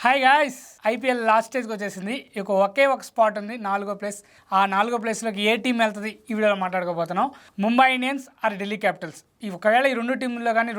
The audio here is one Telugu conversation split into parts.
హాయ్ గాయ్స్, ఐపీఎల్ లాస్ట్ స్టేజ్కి వచ్చేసింది. ఒకే ఒక స్పాట్ ఉంది, 4వ ప్లేస్. ఆ 4వ ప్లేస్లోకి ఏ టీం వెళ్తుంది ఈ వీడియోలో మాట్లాడుకోబోతున్నాం. Mumbai Indians or Delhi Capitals. ఒకవేళ ఈ రెండు టీంల్లో కానీ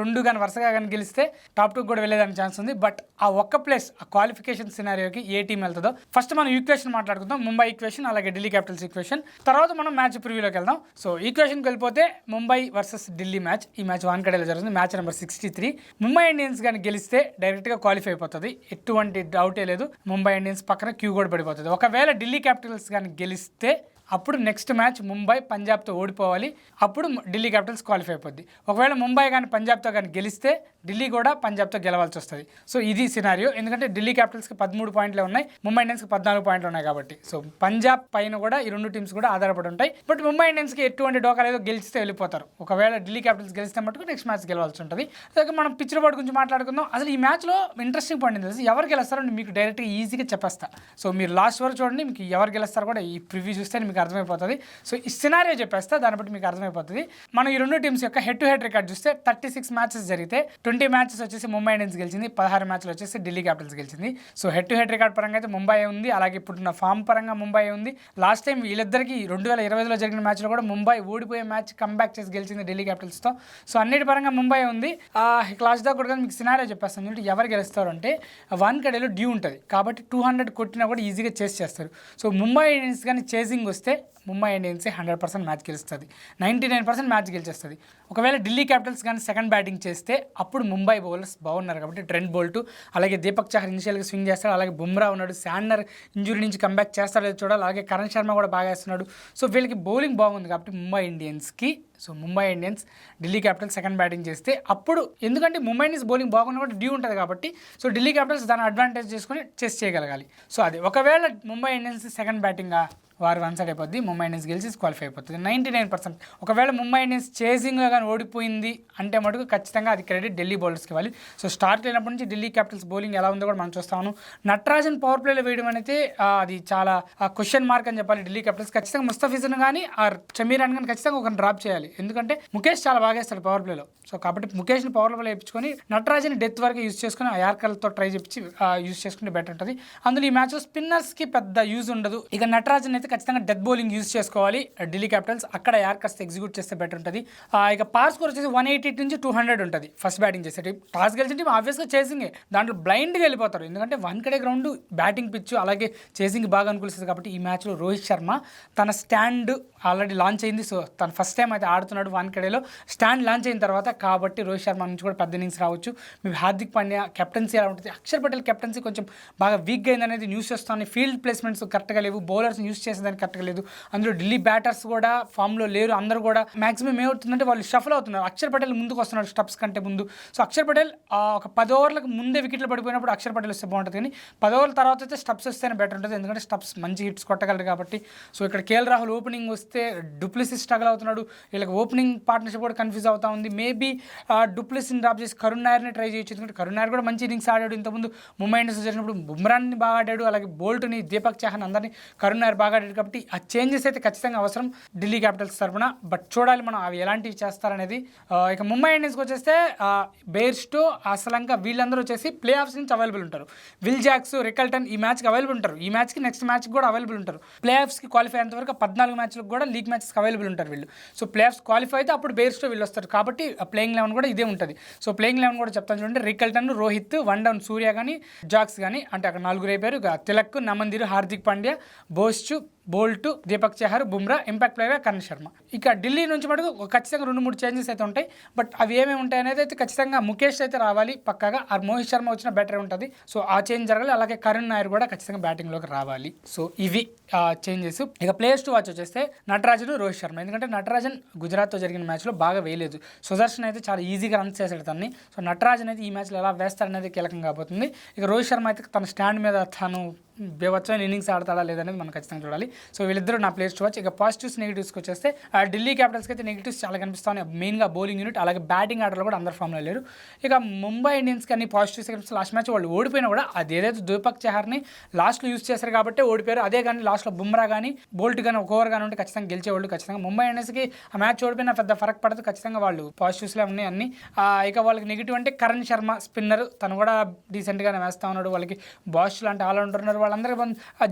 వరుసగా కానీ గెలిస్తే టాప్ 2 కూడా వెళ్ళేదానికి ఛాన్స్ ఉంది. బట్ ఆ ఒక్క ప్లేస్, ఆ క్వాలిఫికేషన్ సినారియోకి ఏ టీం వెళ్తుందో ఫస్ట్ మనం ఈక్వేషన్ మాట్లాడుకుందాం. ముంబై ఈక్వేషన్, అలాగే ఢిల్లీ క్యాపిటల్స్ ఈక్వేషన్. తర్వాత మనం మ్యాచ్ ప్రివ్యూలోకి వెళ్దాం. సో ఈక్వేషన్కి వెళ్ళిపోతే ముంబై వర్సెస్ ఢిల్లీ మ్యాచ్. ఈ మ్యాచ్ వాన్కడేలో జరుగుతుంది, మ్యాచ్ నెంబర్ 63. ముంబై ఇండియన్స్ కానీ గెలిస్తే డైరెక్ట్గా క్వాలిఫై అయిపోతుంది, ఎటువంటి డౌటే లేదు. ముంబై ఇండియన్స్ పక్కన క్యూ కూడా పడిపోతుంది. ఒకవేళ ఢిల్లీ క్యాపిటల్స్ కానీ గెలిస్తే అప్పుడు నెక్స్ట్ మ్యాచ్ ముంబై పంజాబ్తో ఓడిపోవాలి, అప్పుడు ఢిల్లీ క్యాపిటల్స్ క్వాలిఫై అయిపోద్ది. ఒకవేళ ముంబై కానీ పంజాబ్తో కానీ గెలిస్తే ఢిల్లీ కూడా పంజాబ్తో గెలవాల్సి వస్తుంది. సో ఇది సినారియో, ఎందుకంటే ఢిల్లీ క్యాపిటల్స్కి 13 పాయింట్లే ఉన్నాయి, ముంబై ఇండియన్స్కి 14 పాయింట్లు ఉన్నాయి కాబట్టి. సో పంజాబ్ పైన కూడా ఈ రెండు టీమ్స్ కూడా ఆధారపడి ఉంటాయి. బట్ ముంబై ఇండియన్స్కి ఎటువంటి డోకా లేదో, గెలిస్తే వెళ్ళిపోతారు. ఒకవేళ ఢిల్లీ క్యాపిటల్స్ గెలిస్తే మటుకు నెక్స్ట్ మ్యాచ్ గెలవాల్సి ఉంటుంది. అలాగే మనం పిచ్ రిపోర్ట్ గురించి మాట్లాడుకుందాం. అసలు ఈ మ్యాచ్లో ఇంట్రెస్టింగ్ పాయింట్ తెలిసి ఎవరు గెలుస్తారో మీకు డైరెక్ట్గా ఈజీగా చెప్పేస్తా. సో మీరు లాస్ట్ వరకు చూడండి, మీకు ఎవరు గెలుస్తారో కూడా ఈ ప్రివ్యూ చూస్తే మీకు అర్థమైపోతుంది. సో ఈ సినారియో చెప్పేస్తా, దాన్ని బట్టి మీకు అర్థమైపోతుంది. మనం ఈ రెండు టీమ్స్ యొక్క హెడ్ టు హెడ్ రికార్డ్ చూస్తే 36 మ్యాచెస్ జరిగితే 20 మ్యాచెస్ వచ్చేసి ముంబై ఇండియన్స్ గెలిచింది, 16 మ్యాచ్లు వచ్చేసి ఢిల్లీ క్యాపిటల్స్ గెలిచింది. So head to head record పరంగా అయితే ముంబై ఉంది, అలాగే ఇప్పుడున్న ఫామ్ పరంగా ముంబై ఉంది. లాస్ట్ టైం వీళ్ళిద్దరికి 2020లో జరిగిన మ్యాచ్లో కూడా ముంబై ఓడిపోయే మ్యాచ్ కంబ్యాక్ చేసి గెలిచింది ఢిల్లీ క్యాపిటల్స్తో. సో అన్నిటి పరంగా ముంబై ఉంది. క్లాస్ దాకా కూడా మీకు సినారియో చెప్పేస్తాను. ఎందుకంటే ఎవరు గెలుస్తారు అంటే వాన్కడేలో డ్యూ ఉంటుంది కాబట్టి 200 కొట్టినా కూడా ఈజీగా చేస్ చేస్తారు. సో ముంబై ఇండియన్స్ కానీ చేసింగ్ వస్తే ముంబై ఇండియన్స్ 100% మ్యాచ్ గెలుస్తుంది, 99% మ్యాచ్ గెలిచేస్తుంది. ఒకవేళ ఢిల్లీ క్యాపిటల్స్ కానీ సెకండ్ బ్యాటింగ్ చేస్తే అప్పుడు ముంబై బౌలర్స్ బాగున్నారు కాబట్టి ట్రెంట్ బోల్ట్, అలాగే దీపక్ చహర్ ఇనిషియల్గా స్వింగ్ చేస్తాడు, అలాగే బుమ్రా ఉన్నాడు, శాండర్ ఇంజురీ నుంచి కంబ్యాక్ చేస్తాడో చూడాలి, అలాగే కరణ్ శర్మ కూడా బాగా వేస్తున్నాడు. సో వీళ్ళకి బౌలింగ్ బాగుంది కాబట్టి Mumbai Indians Delhi Capitals second batting చేస్తే అప్పుడు, ఎందుకంటే ముంబై ఇండియన్స్ బౌలింగ్ బాగున్నా కూడా డ్యూ ఉంటుంది కాబట్టి, సో ఢిల్లీ క్యాపిటల్స్ దాన్ని అడ్వాంటేజ్ చేసుకొని చెస్ చేయగలగాలి. సో అది ఒకవేళ ముంబై ఇండియన్స్ సెకండ్ బ్యాటింగ్ వారు వన్ సైడ్ అయిపోద్ది, ముంబై ఇండియన్స్ గెలిచి క్వాలిఫై అయిపోతుంది 99%. ఒకవేళ ముంబై ఇండియన్స్ చేసింగ్లో కానీ ఓడిపోయింది అంటే మటుకు ఖచ్చితంగా అది క్రెడిట్ ఢిల్లీ బౌలర్స్కి ఇవ్వాలి. సో స్టార్ట్ అయినప్పటి నుంచి ఢిల్లీ క్యాపిటల్స్ బౌలింగ్ ఎలా ఉందో కూడా మనం చూస్తాము. నటరాజన్ పవర్ ప్లేలో వేయడం అనేది అది చాలా క్వశ్చన్ మార్క్ అని చెప్పాలి. ఢిల్లీ క్యాపిటల్స్ ఖచ్చితంగా ముస్తఫిజును కానీ షమీరాన్ కానీ ఖచ్చితంగా ఒక డ్రాప్ చేయాలి, ఎందుకంటే ముఖేష్ చాలా బాగా వేస్తాడు పవర్ ప్లేలో. సో కాబట్టి ముఖేష్ని పవర్ ప్లేలో వేయించుకొని నటరాజన్ డెత్ వరకు యూజ్ చేసుకుని ఆ యార్కర్లతో ట్రై చేపించి యూజ్ చేసుకుంటే బెటర్ ఉంటుంది. అందులో ఈ మ్యాచ్లో స్పిన్నర్స్కి పెద్ద యూజ్ ఉండదు. ఇక నటరాజన్ అయితే ఖచ్చితంగా డెత్ బౌలింగ్ యూజ్ చేసుకోవాలి ఢిల్లీ క్యాపిటల్స్, అక్కడ యార్కర్స్ ఎగ్జిక్యూట్ చేస్తే బెటర్ ఉంటుంది. ఇక పార్ స్కోర్ వచ్చేసి 180 నుంచి 200 ఉంటుంది ఫస్ట్ బ్యాటింగ్ చేసే టీం. టాస్ గెలిచిన టీం ఆబ్వియస్గా చేసింగే, దాంట్లో బ్లైండ్గా వెళ్ళిపోతారు, ఎందుకంటే వాన్కడే గ్రౌండ్, బ్యాటింగ్ పిచ్, అలాగే చేసింగ్ బాగా అనుకూలిస్తుంది కాబట్టి. ఈ మ్యాచ్లో రోహిత్ శర్మ తన స్టాండ్ ఆల్రెడీ లాంచ్ అయింది. సో తను ఫస్ట్ టైం అయితే ఆడుతున్నాడు వాన్కడేలో. స్టాండ్ లాంచ్ అయిన తర్వాత కాబట్టి రోహిత్ శర్మ నుంచి కూడా పెద్ద ఇన్నింగ్స్ రావచ్చు. మీ హార్దిక్ పాండ్యా కెప్టెన్సీ ఎలా ఉంటుంది, అక్షర్ పటేల్ కెప్టెన్సీ కొంచెం బాగా వీక్గా అయింది అనేది న్యూస్ వస్తుంది. ఫీల్డ్ ప్లేస్మెంట్స్ కరెక్ట్గా లేవు, బౌలర్స్ యూస్ చేసేదానికి కరెక్ట్గా లేదు. అందులో ఢిల్లీ బ్యాటర్స్ కూడా ఫామ్లో లేరు. అందరూ కూడా మాక్సిమం ఏమవుతుందంటే వాళ్ళు షఫల్ అవుతున్నారు. అక్షర్ పటేల్ ముందుకు వస్తున్నాడు స్టెప్స్ కంటే ముందు. సో అక్షర్ పటేల్ ఒక 10 ఓవర్లకు ముందే వికెట్లు పడిపోయినప్పుడు అక్షర్ పటేల్ వస్తే బాగుంటుంది, కానీ 10 ఓవర్ల తర్వాత అయితే స్టెప్స్ వస్తేనే బెటర్ ఉంటుంది, ఎందుకంటే స్టెప్స్ మంచి హిట్స్ కొట్టగలరు కాబట్టి. సో ఇక్కడ కేఎల్ రాహుల్ ఓపెనింగ్ వస్తే డూప్లెసిస్ స్ట్రగల్ అవుతున్నాడు, వీళ్ళకి ఓపెనింగ్ పార్ట్నర్షిప్ కూడా కన్ఫ్యూజ్ అవుతా ఉంది. మేబీ డూప్లెసిస్ని డ్రాప్ చేసి కరుణ్ నాయర్ని ట్రై చేయొచ్చు, ఎందుకంటే కరుణ్ నాయర్ కూడా మంచి ఇన్నింగ్స్ ఆడాడు ఇంతకుముందు ముంబై ఇండియన్స్ జరిగినప్పుడు. బుమ్రాన్ని బాగా ఆడాడు, అలాగే బోల్ట్ని, దీపక్ చహర్ని అందరినీ కరుణ్ నాయర్ బాగా ఆడాడు కాబట్టి ఆ చేంజెస్ అయితే ఖచ్చితంగా అవసరం ఢిల్లీ క్యాపిటల్స్ తరఫున. బట్ చూడాలి మనం అవి ఎలాంటివి చేస్తారనేది. ఇక ముంబై ఇండియన్స్కి వచ్చేస్తే బెయిర్స్టో, అసలంక వీళ్ళందరూ వచ్చేసి ప్లే ఆఫ్స్ నుంచి అవైలబుల్ ఉంటారు. విల్ జాక్స్, రికల్టన్ ఈ మ్యాచ్కి అవైలబుల్ ఉంటారు, ఈ మ్యాచ్కి నెక్స్ట్ మ్యాచ్కి కూడా అవైలబుల్ ఉంటారు. ప్లే ఆఫ్స్కి క్వాలిఫై అయ్యేంత వరకు 14 మ్యాచ్లకు కూడా లీగ్ మ్యాచెస్కి అవైలబుల్ ఉంటారు వీళ్ళు. సో ప్లే ఆఫ్స్ క్వాలిఫై అయితే అప్పుడు బెయిర్స్టో వీళ్ళు వస్తారు కాబట్టి ప్లేయింగ్ 11 కూడా ఇదే ఉంటుంది. సో ప్లేయింగ్ 11 కూడా చెప్తాను చూడండి. Rickelton, Rohit, one down Surya కానీ, జాక్స్ కానీ, అంటే అక్కడ 4 అయిపోయారు. Tilak, Naman Dhir, Hardik Pandya, Bosch, Boult, Deepak Chahar, Bumrah, impact player Karan Sharma. ఇక ఢిల్లీ నుంచి మటుకు ఖచ్చితంగా 2-3 చేంజెస్ అయితే ఉంటాయి. బట్ అవి ఏమేమి ఉంటాయి అనేది అయితే ఖచ్చితంగా ముఖేష్ అయితే రావాలి పక్కగా, ఆ మోహిత్ శర్మ వచ్చిన బెటర్ ఉంటుంది. సో ఆ చేంజ్ జరగాలి, అలాగే కరుణ్ నాయర్ కూడా ఖచ్చితంగా బ్యాటింగ్లోకి రావాలి. సో ఇవి చేంజెస్. ఇక ప్లేయర్స్ టు వాచ్ వచ్చేస్తే నటరాజన్, రోహిత్ శర్మ, ఎందుకంటే నటరాజన్ గుజరాత్తో జరిగిన మ్యాచ్లో బాగా వేయలేదు, సుదర్శన్ అయితే చాలా ఈజీగా రన్స్ చేశాడు తన్ని. సో నటరాజన్ అయితే ఈ మ్యాచ్లో ఎలా వేస్తాడనేది కీలకం కాబోతుంది. ఇక రోహిత్ శర్మ అయితే తన స్టాండ్ మీద తను బేవచ్చమైన ఇన్నింగ్స్ ఆడతాడా లేదనేది మనం ఖచ్చితంగా చూడాలి. సో వీళ్ళిద్దరూ నా ప్లేయర్స్ టు వాచ్. ఇక పాజిటివ్స్ నెగిటివ్స్కి వచ్చేస్తే ఢిల్లీ క్యాపిటల్స్కి అయితే నెగిటివ్స్ చాలా కనిపిస్తా ఉన్నాయి. మెయిన్గా బౌలింగ్ యూనిట్, అలాగే బ్యాటింగ్ ఆర్డర్లో కూడా అందరు ఫామ్లో లేరు. ఇక ముంబై ఇండియన్స్కి అన్ని పాజిటివ్స్ లాస్ట్ మ్యాచ్ వాళ్ళు ఓడిపోయినా కూడా అది ఏదైతే దీపక్ చహర్ని లాస్ట్లో యూజ్ చేశారు కాబట్టి ఓడిపోయారు. అదే కానీ లాస్ట్లో బుమ్రా కానీ బోల్ట్ కానీ ఒక ఓవర్ కానీ ఉంటే ఖచ్చితంగా గెలిచేవాళ్ళు. ఖచ్చితంగా ముంబై ఇండియన్స్కి ఆ మ్యాచ్ ఓడిపోయినా పెద్ద ఫరక్ పడదు. ఖచ్చితంగా వాళ్ళు పాజిటివ్స్లో ఉన్నాయి అన్ని. ఇక వాళ్ళకి నెగిటివ్ అంటే కరణ్ శర్మ స్పిన్నర్, తను కూడా డీసెంట్గానే వేస్తా ఉన్నాడు. వాళ్ళకి బాష్ లాంటి ఆల్రౌండర్ ఉన్నారు. వాళ్ళందరికీ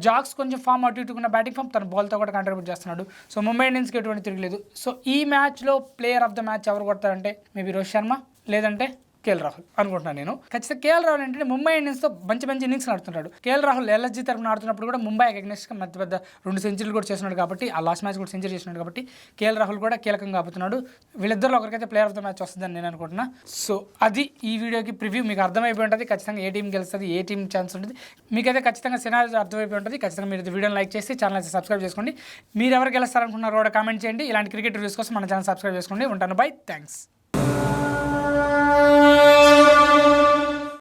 జాక్స్ కొంచెం ఫామ్ అటు ఇటుకున్న బ్యాటింగ్ ఫామ్, తన బాల్తో కూడా కాంట్రిబ్యూట్ చేస్తున్నాడు. సో ముంబై ఇండియన్స్కి ఎటువంటి తిరగలేదు. సో ఈ మ్యాచ్లో ప్లేయర్ ఆఫ్ ద మ్యాచ్ ఎవరు కొడతారంటే మేబీ రోహిత్ శర్మ లేదంటే కేఎల్ రాహుల్ అనుకుంటున్నాను నేను. ఖచ్చితంగా కేఎల్ రాహుల్ ఏంటంటే ముంబై ఇండియన్స్తో మంచి ఇన్నింగ్స్ ఆడుతున్నాడు. కేఎల్ రాహుల్ ఎల్ఎస్జీ తరఫున ఆడుతున్నప్పుడు కూడా ముంబై అగెన్స్ట్గా పెద్ద 2 సెంచరీలు కూడా చేస్తున్నాడు కాబట్టి, ఆ లాస్ట్ మ్యాచ్ కూడా సెంచరీ చేస్తున్నాడు కాబట్టి కేఎల్ రాహుల్ కూడా కీలకంగా ఆపుతున్నాడు. వీళ్ళిద్దరిలో ఒకరికైతే ప్లేయర్ ఆఫ్ ద మ్యాచ్ వస్తుందని నేను అనుకుంటున్నా. సో అది ఈ వీడియోకి ప్రివ్యూ. మీకు అర్థమైపోయి ఉంటుంది ఖచ్చితంగా ఏ టీం గెలుస్తుంది, ఏ టీం ఛాన్స్ ఉంటుంది. మీకైతే ఖచ్చితంగా సినారియో అర్థమైపోయి ఉంటుంది. ఖచ్చితంగా మీరు వీడియోని లైక్ చేసి ఛానల్ అయితే సబ్స్క్రైబ్ చేసుకోండి. మీరు ఎవరు గెలుస్తారనుకున్నారో కూడా కామెంట్ చేయండి. ఇలాంటి క్రికెట్ రివ్యూస్ కోసం మన ఛానల్ సబ్స్క్రైబ్ చేసుకోండి. ఉంటాను, బై, థ్యాంక్స్.